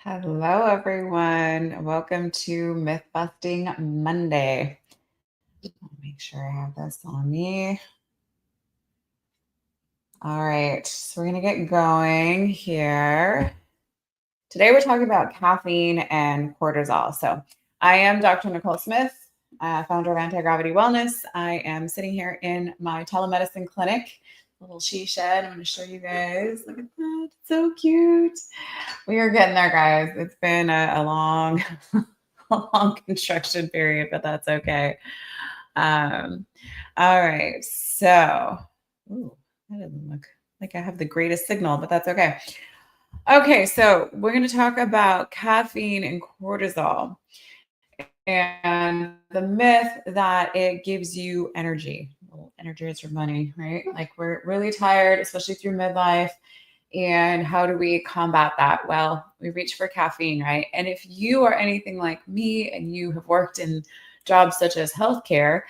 Hello, everyone. Welcome to Myth Busting Monday. I'll make sure I have this on me. All right, so we're going to get going here. Today, we're talking about caffeine and cortisol. So, I am Dr. Nicole Smith, founder of Anti Gravity Wellness. I am sitting here in my telemedicine clinic, little she shed. I'm going to show you guys. Look at that. So cute. We are getting there, guys. It's been a long, a long construction period, but that's okay. Um, all right. So, ooh, that doesn't look like I have the greatest signal, but that's okay. Okay, so we're going to talk about caffeine and cortisol and the myth that it gives you energy. Well, energy is your money, right? Like we're really tired, especially through midlife. And how do we combat that? Well, we reach for caffeine, right? And if you are anything like me and you have worked in jobs such as healthcare,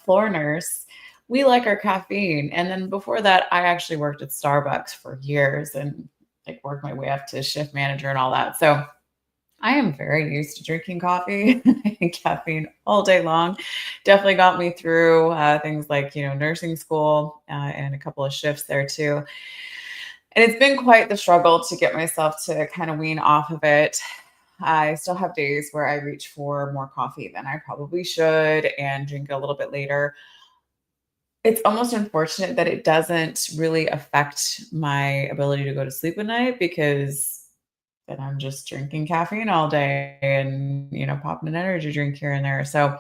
floor nurse, we like our caffeine. And then before that, I actually worked at Starbucks for years and like worked my way up to shift manager and all that. So I am very used to drinking coffee and caffeine all day long. Definitely got me through things like, nursing school and a couple of shifts there too. And it's been quite the struggle to get myself to kind of wean off of it. I still have days where I reach for more coffee than I probably should and drink it a little bit later. It's almost unfortunate that it doesn't really affect my ability to go to sleep at night because then I'm just drinking caffeine all day and, popping an energy drink here and there. So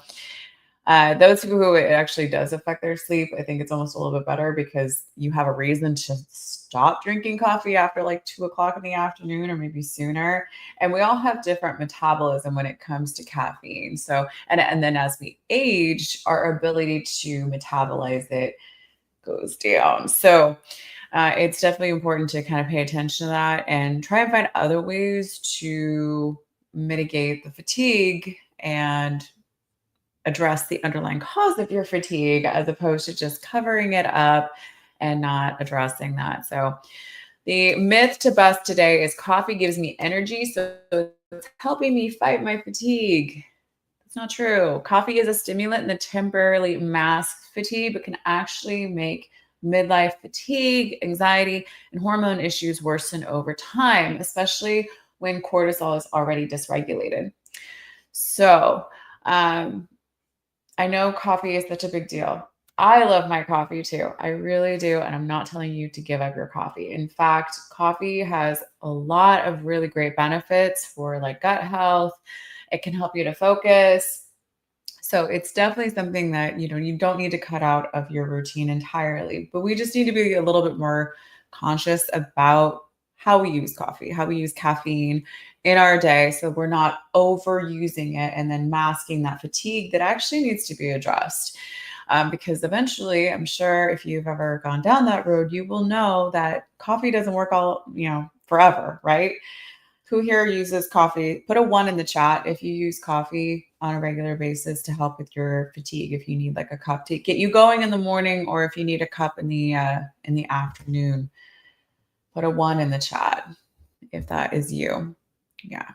those who it actually does affect their sleep, I think it's almost a little bit better because you have a reason to stop drinking coffee after like 2 o'clock in the afternoon or maybe sooner. And we all have different metabolism when it comes to caffeine. So, and then as we age, our ability to metabolize it goes down. So, it's definitely important to kind of pay attention to that and try and find other ways to mitigate the fatigue and address the underlying cause of your fatigue as opposed to just covering it up and not addressing that. So, the myth to bust today is coffee gives me energy, so it's helping me fight my fatigue. It's not true. Coffee is a stimulant that temporarily masks fatigue, but can actually make midlife fatigue, anxiety, and hormone issues worsen over time, especially when cortisol is already dysregulated. So, um, I know coffee is such a big deal. I love my coffee too. I really do. And I'm not telling you to give up your coffee. In fact, coffee has a lot of really great benefits for like gut health. It can help you to focus. So it's definitely something that, you don't need to cut out of your routine entirely, but we just need to be a little bit more conscious about how we use coffee, how we use caffeine in our day so we're not overusing it and then masking that fatigue that actually needs to be addressed. Because eventually, I'm sure if you've ever gone down that road, you will know that coffee doesn't work all, forever, right? Who here uses coffee? Put a one in the chat if you use coffee on a regular basis to help with your fatigue. If you need like a cup to get you going in the morning, or if you need a cup in the afternoon, put a one in the chat if that is you. Yeah.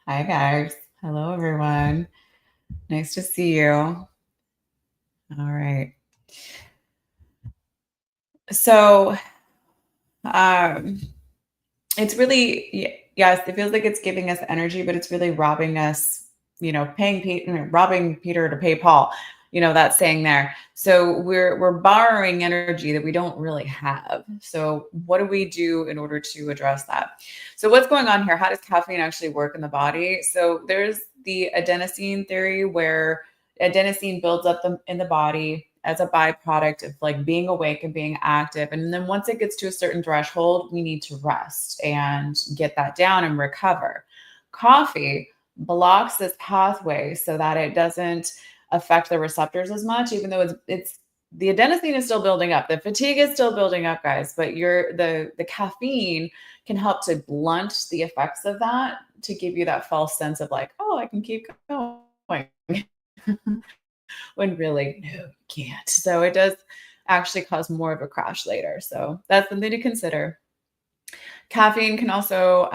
Hi guys. Hello everyone. Nice to see you. All right. So um it's really yes, it feels like it's giving us energy, but it's really robbing us, robbing Peter to pay Paul, that saying there. So we're borrowing energy that we don't really have. So what do we do in order to address that? So what's going on here? How does caffeine actually work in the body? So there's the adenosine theory where adenosine builds up in the body as a byproduct of like being awake and being active. And then once it gets to a certain threshold, we need to rest and get that down and recover. Coffee blocks this pathway so that it doesn't affect the receptors as much, even though it's the adenosine is still building up. The fatigue is still building up, guys, but the caffeine can help to blunt the effects of that to give you that false sense of like, oh, I can keep going. When really, no, you can't. So it does actually cause more of a crash later. So that's something to consider. Caffeine can also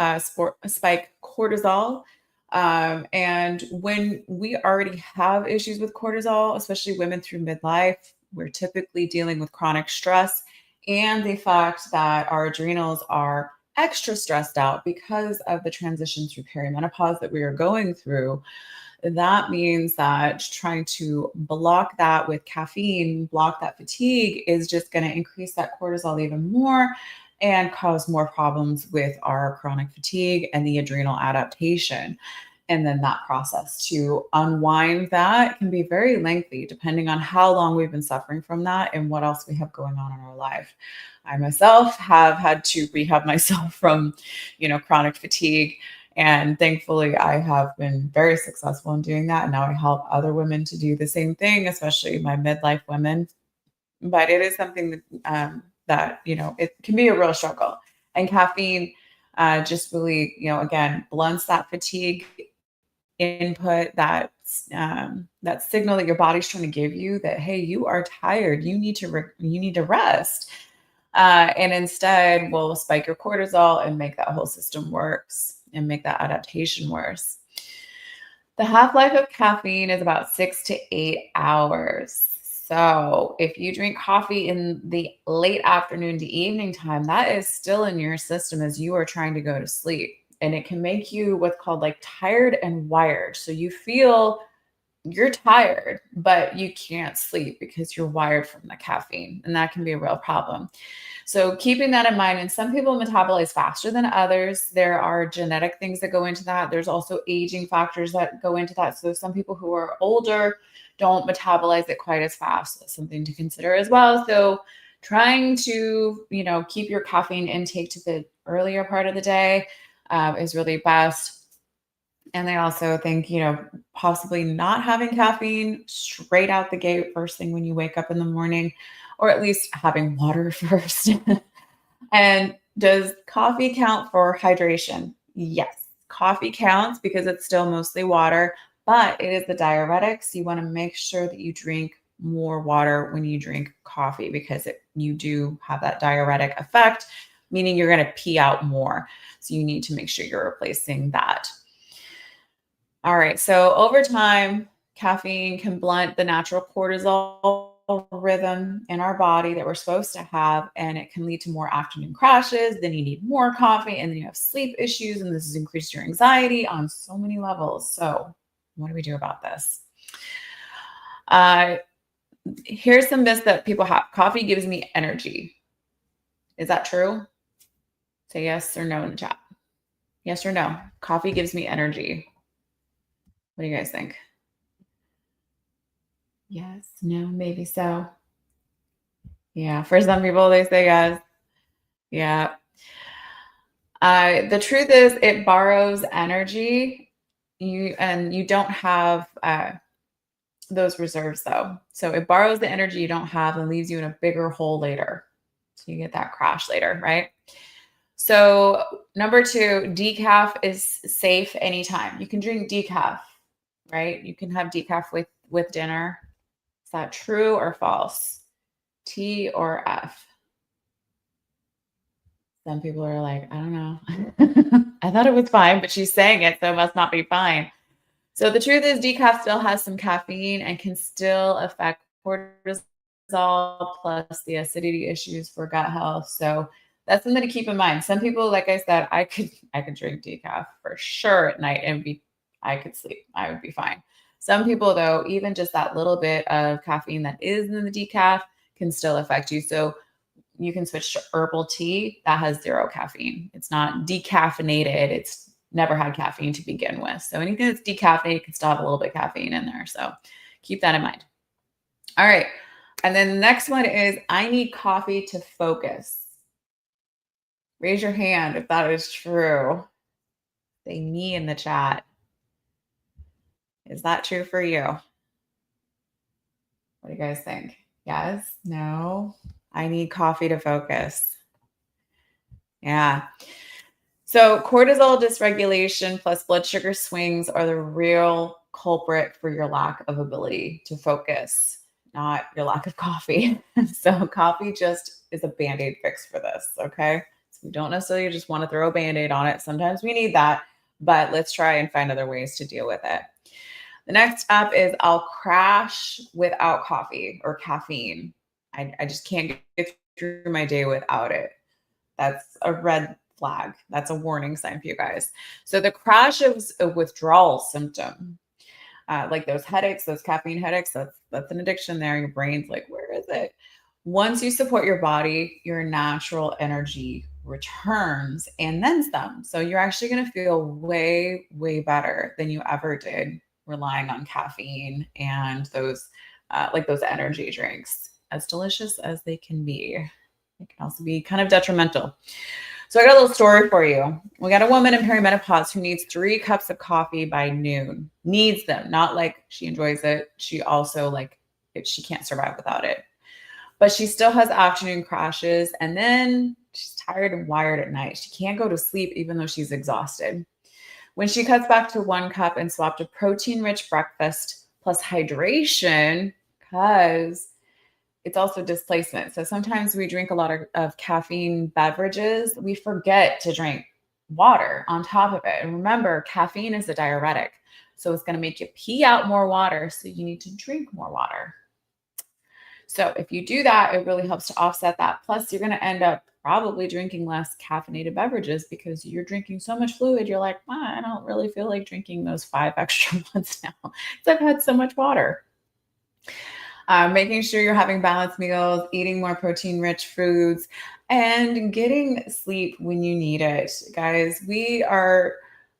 spike cortisol. And when we already have issues with cortisol, especially women through midlife, we're typically dealing with chronic stress and the fact that our adrenals are extra stressed out because of the transition through perimenopause that we are going through. That means that trying to block that with caffeine, block that fatigue, is just going to increase that cortisol even more and cause more problems with our chronic fatigue and the adrenal adaptation. And then that process to unwind that can be very lengthy, depending on how long we've been suffering from that and what else we have going on in our life. I myself have had to rehab myself from, chronic fatigue, and thankfully, I have been very successful in doing that. And now I help other women to do the same thing, especially my midlife women. But it is something that it can be a real struggle. And caffeine just really, again, blunts that fatigue input, that signal that your body's trying to give you that, hey, you are tired. You need to rest. And instead will spike your cortisol and make that whole system worse and make that adaptation worse. The half-life of caffeine is about 6 to 8 hours. So if you drink coffee in the late afternoon to evening time, that is still in your system as you are trying to go to sleep. And it can make you what's called like tired and wired. So you feel you're tired, but you can't sleep because you're wired from the caffeine. And that can be a real problem. So keeping that in mind, and some people metabolize faster than others. There are genetic things that go into that. There's also aging factors that go into that. So some people who are older don't metabolize it quite as fast. That's something to consider as well. So trying to, keep your caffeine intake to the earlier part of the day is really best. And I also think, possibly not having caffeine straight out the gate first thing when you wake up in the morning, or at least having water first. And does coffee count for hydration? Yes, coffee counts because it's still mostly water, but it is the diuretic. So you want to make sure that you drink more water when you drink coffee because you do have that diuretic effect, meaning you're going to pee out more. So you need to make sure you're replacing that. All right. So over time, caffeine can blunt the natural cortisol rhythm in our body that we're supposed to have, and it can lead to more afternoon crashes. Then you need more coffee, and then you have sleep issues, and this has increased your anxiety on so many levels. So, what do we do about this? Here's some myths that people have. Coffee gives me energy. Is that true? Say yes or no in the chat. Yes or no? Coffee gives me energy. What do you guys think? Yes, no, maybe so. Yeah, for some people, they say yes. Yeah. The truth is, it borrows energy. You don't have those reserves though. So it borrows the energy you don't have and leaves you in a bigger hole later. So you get that crash later, right? So number 2, decaf is safe anytime. You can drink decaf, right? You can have decaf with dinner. Is that true or false? T or F? Some people are like, I don't know. I thought it was fine, but she's saying it, so it must not be fine. So the truth is decaf still has some caffeine and can still affect cortisol plus the acidity issues for gut health. So that's something to keep in mind. Some people, like I said, I could drink decaf for sure at night and I could sleep. I would be fine. Some people though, even just that little bit of caffeine that is in the decaf can still affect you. So you can switch to herbal tea that has 0 caffeine. It's not decaffeinated. It's never had caffeine to begin with. So anything that's decaffeinated can still have a little bit of caffeine in there. So keep that in mind. All right. And then the next one is I need coffee to focus. Raise your hand if that is true. Say me in the chat. Is that true for you? What do you guys think? Yes? No? I need coffee to focus. Yeah. So cortisol dysregulation plus blood sugar swings are the real culprit for your lack of ability to focus, not your lack of coffee. So coffee just is a Band-Aid fix for this, okay? It's We don't necessarily just want to throw a band-aid on it. Sometimes we need that, but let's try and find other ways to deal with it. The next up is I'll crash without coffee or caffeine. I just can't get through my day without it. That's a red flag. That's a warning sign for you guys. So the crash is a withdrawal symptom. Like those headaches, those caffeine headaches, that's an addiction there. Your brain's like, where is it? Once you support your body, your natural energy returns and then some. So you're actually going to feel way, way better than you ever did relying on caffeine and those like those energy drinks, as delicious as they can be. They can also be kind of detrimental. So I got a little story for you. We got a woman in perimenopause who needs 3 cups of coffee by noon. Needs them, not like she enjoys it. She also she can't survive without it. But she still has afternoon crashes, and then she's tired and wired at night. She can't go to sleep even though she's exhausted. When she cuts back to 1 cup and swapped a protein-rich breakfast plus hydration, because it's also displacement. So sometimes we drink a lot of caffeine beverages. We forget to drink water on top of it. And remember, caffeine is a diuretic. So it's going to make you pee out more water. So you need to drink more water. So if you do that, it really helps to offset that. Plus, you're going to end up probably drinking less caffeinated beverages because you're drinking so much fluid. You're like, I don't really feel like drinking those 5 extra ones now because I've had so much water. Making sure you're having balanced meals, eating more protein-rich foods, and getting sleep when you need it. Guys, we are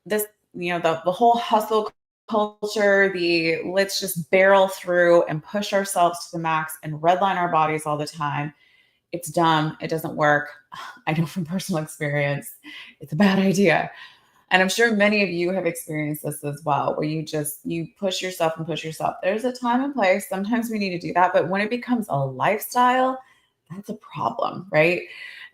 this, the whole hustle culture, the let's just barrel through and push ourselves to the max and redline our bodies all the time. It's dumb. It doesn't work. I know from personal experience, it's a bad idea. And I'm sure many of you have experienced this as well, where you push yourself and push yourself. There's a time and place. Sometimes we need to do that. But when it becomes a lifestyle, that's a problem, right?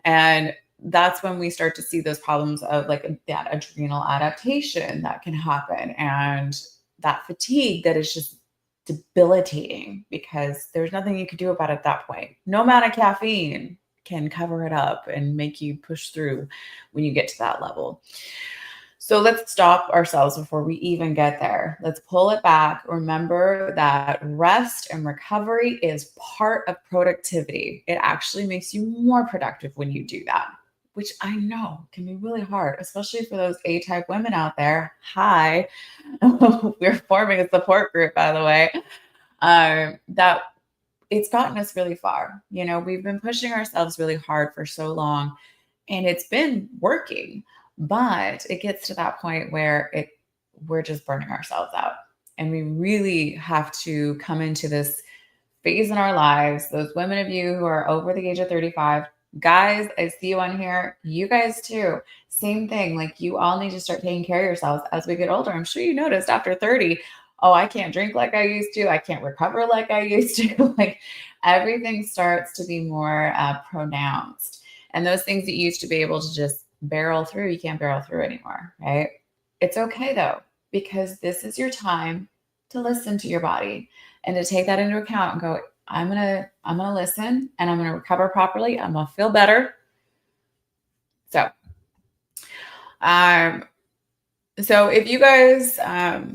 And that's when we start to see those problems of like that adrenal adaptation that can happen and that fatigue that is just debilitating because there's nothing you can do about it at that point. No amount of caffeine can cover it up and make you push through when you get to that level. So let's stop ourselves before we even get there. Let's pull it back. Remember that rest and recovery is part of productivity. It actually makes you more productive when you do that, which I know can be really hard, especially for those A-type women out there. Hi, we're forming a support group, by the way, that it's gotten us really far. We've been pushing ourselves really hard for so long and it's been working. But it gets to that point where we're just burning ourselves out. And we really have to come into this phase in our lives. Those women of you who are over the age of 35, guys, I see you on here. You guys too. Same thing. Like you all need to start taking care of yourselves as we get older. I'm sure you noticed after 30, oh, I can't drink like I used to. I can't recover like I used to. Like everything starts to be more pronounced. And those things that you used to be able to just barrel through, you can't barrel through anymore, right? It's okay though, because this is your time to listen to your body and to take that into account and go, I'm gonna listen and I'm gonna recover properly. I'm gonna feel better. So if you guys have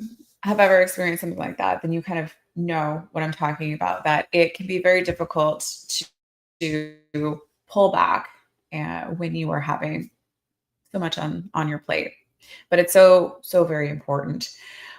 ever experienced something like that, then you kind of know what I'm talking about, that it can be very difficult to pull back when you are having so much on your plate. But it's so very important.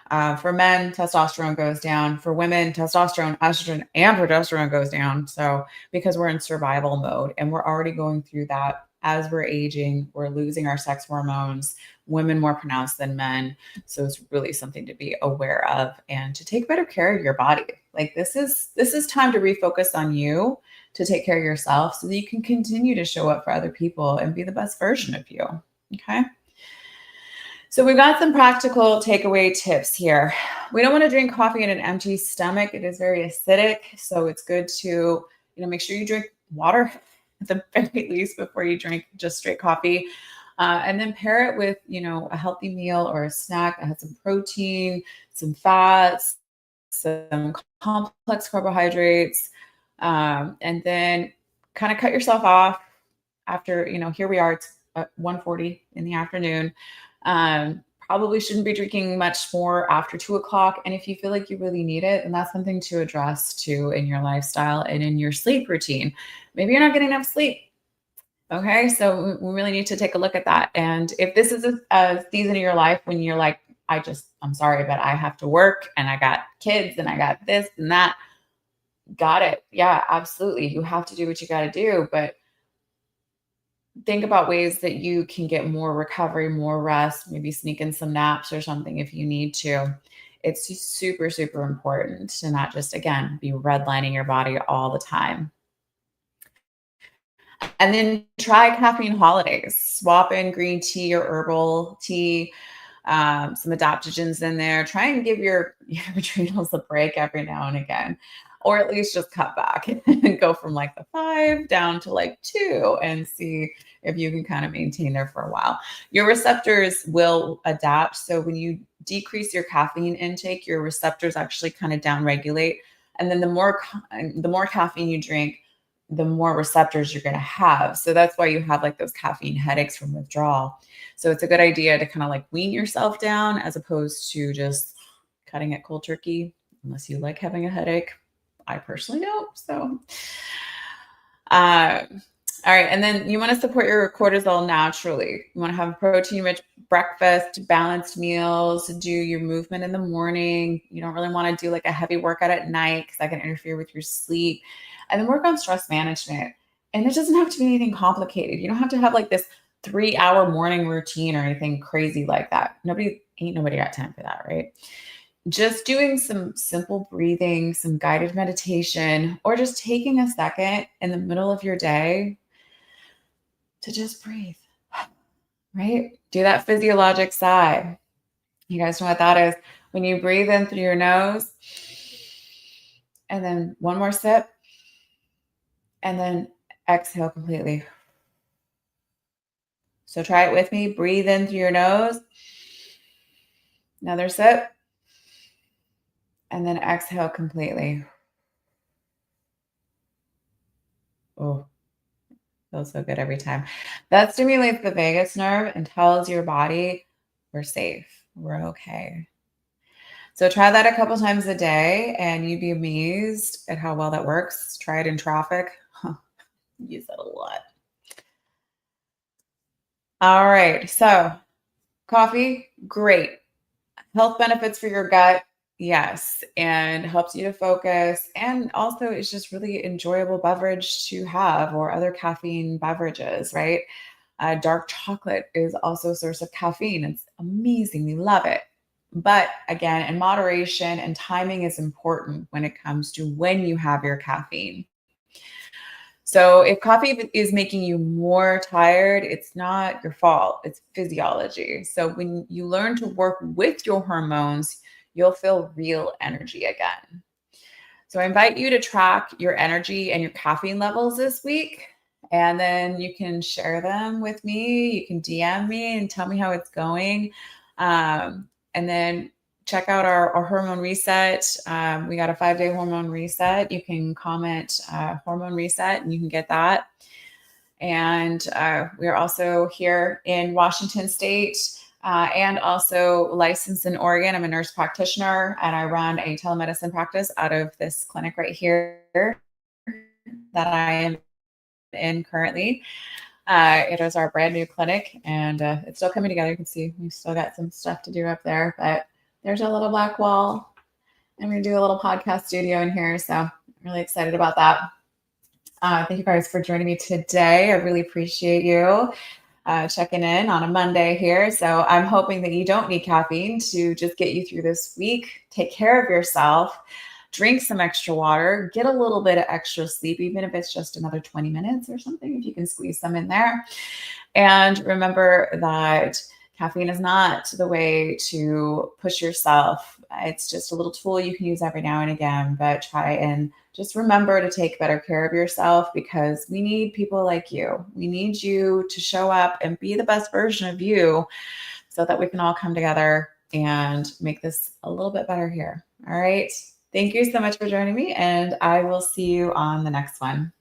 For men, testosterone goes down. For women, testosterone, estrogen, and progesterone goes down. So because we're in survival mode and we're already going through that as we're aging, we're losing our sex hormones, women more pronounced than men. So it's really something to be aware of and to take better care of your body. Like this is time to refocus on you, to take care of yourself so that you can continue to show up for other people and be the best version of you. Okay. So we've got some practical takeaway tips here. We don't want to drink coffee in an empty stomach. It is very acidic. So it's good to, make sure you drink water at the very least before you drink just straight coffee. And then pair it with, a healthy meal or a snack that has some protein, some fats, some complex carbohydrates, and then kind of cut yourself off after, here we are, it's at 1:40 in the afternoon. Probably shouldn't be drinking much more after 2 o'clock. And if you feel like you really need it, then that's something to address too in your lifestyle and in your sleep routine. Maybe you're not getting enough sleep. Okay. So we really need to take a look at that. And if this is a season of your life when you're like, I'm sorry, but I have to work and I got kids and I got this and that. Got it. Yeah, absolutely. You have to do what you got to do. But think about ways that you can get more recovery, more rest, maybe sneak in some naps or something if you need to. It's super, super important to not just, again, be redlining your body all the time. And then try caffeine holidays. Swap in green tea or herbal tea, some adaptogens in there. Try and give your adrenals a break every now and again, or at least just cut back and go from like the 5 down to like 2 and see if you can kind of maintain there for a while. Your receptors will adapt. So when you decrease your caffeine intake, your receptors actually kind of downregulate. And then the more caffeine you drink, the more receptors you're going to have. So that's why you have like those caffeine headaches from withdrawal. So it's a good idea to kind of like wean yourself down as opposed to just cutting it cold turkey, unless you like having a headache. I personally don't. So, all right. And then you want to support your cortisol naturally. You want to have a protein rich breakfast, balanced meals, do your movement in the morning. You don't really want to do like a heavy workout at night because that can interfere with your sleep. And then work on stress management. And it doesn't have to be anything complicated. You don't have to have like this 3-hour morning routine or anything crazy like that. Ain't nobody got time for that, right? Just doing some simple breathing, some guided meditation, or just taking a second in the middle of your day to just breathe, right? Do that physiologic sigh. You guys know what that is? When you breathe in through your nose, and then one more sip, and then exhale completely. So try it with me. Breathe in through your nose, another sip, and then exhale completely. Oh, feels so good every time. That stimulates the vagus nerve and tells your body we're safe, we're okay. So try that a couple times a day and you'd be amazed at how well that works. Try it in traffic. Use that a lot. All right. So coffee, great. Health benefits for your gut, yes, and helps you to focus. And also, it's just really enjoyable beverage to have, or other caffeine beverages, right? Dark chocolate is also a source of caffeine. It's amazing. We love it. But again, in moderation and timing is important when it comes to when you have your caffeine. So if coffee is making you more tired, it's not your fault. It's physiology. So when you learn to work with your hormones, you'll feel real energy again. So I invite you to track your energy and your caffeine levels this week. And then you can share them with me. You can DM me and tell me how it's going. And then check out our hormone reset. We got a 5-day hormone reset. You can comment hormone reset and you can get that. And we're also here in Washington State and also licensed in Oregon. I'm a nurse practitioner and I run a telemedicine practice out of this clinic right here that I am in currently. It is our brand new clinic and it's still coming together. You can see we've still got some stuff to do up there, but there's our little black wall. I'm going to do a little podcast studio in here. So I'm really excited about that. Thank you guys for joining me today. I really appreciate you checking in on a Monday here. So I'm hoping that you don't need caffeine to just get you through this week. Take care of yourself. Drink some extra water. Get a little bit of extra sleep, even if it's just another 20 minutes or something, if you can squeeze some in there. And remember that caffeine is not the way to push yourself. It's just a little tool you can use every now and again, but try and just remember to take better care of yourself because we need people like you. We need you to show up and be the best version of you so that we can all come together and make this a little bit better here. All right. Thank you so much for joining me, and I will see you on the next one.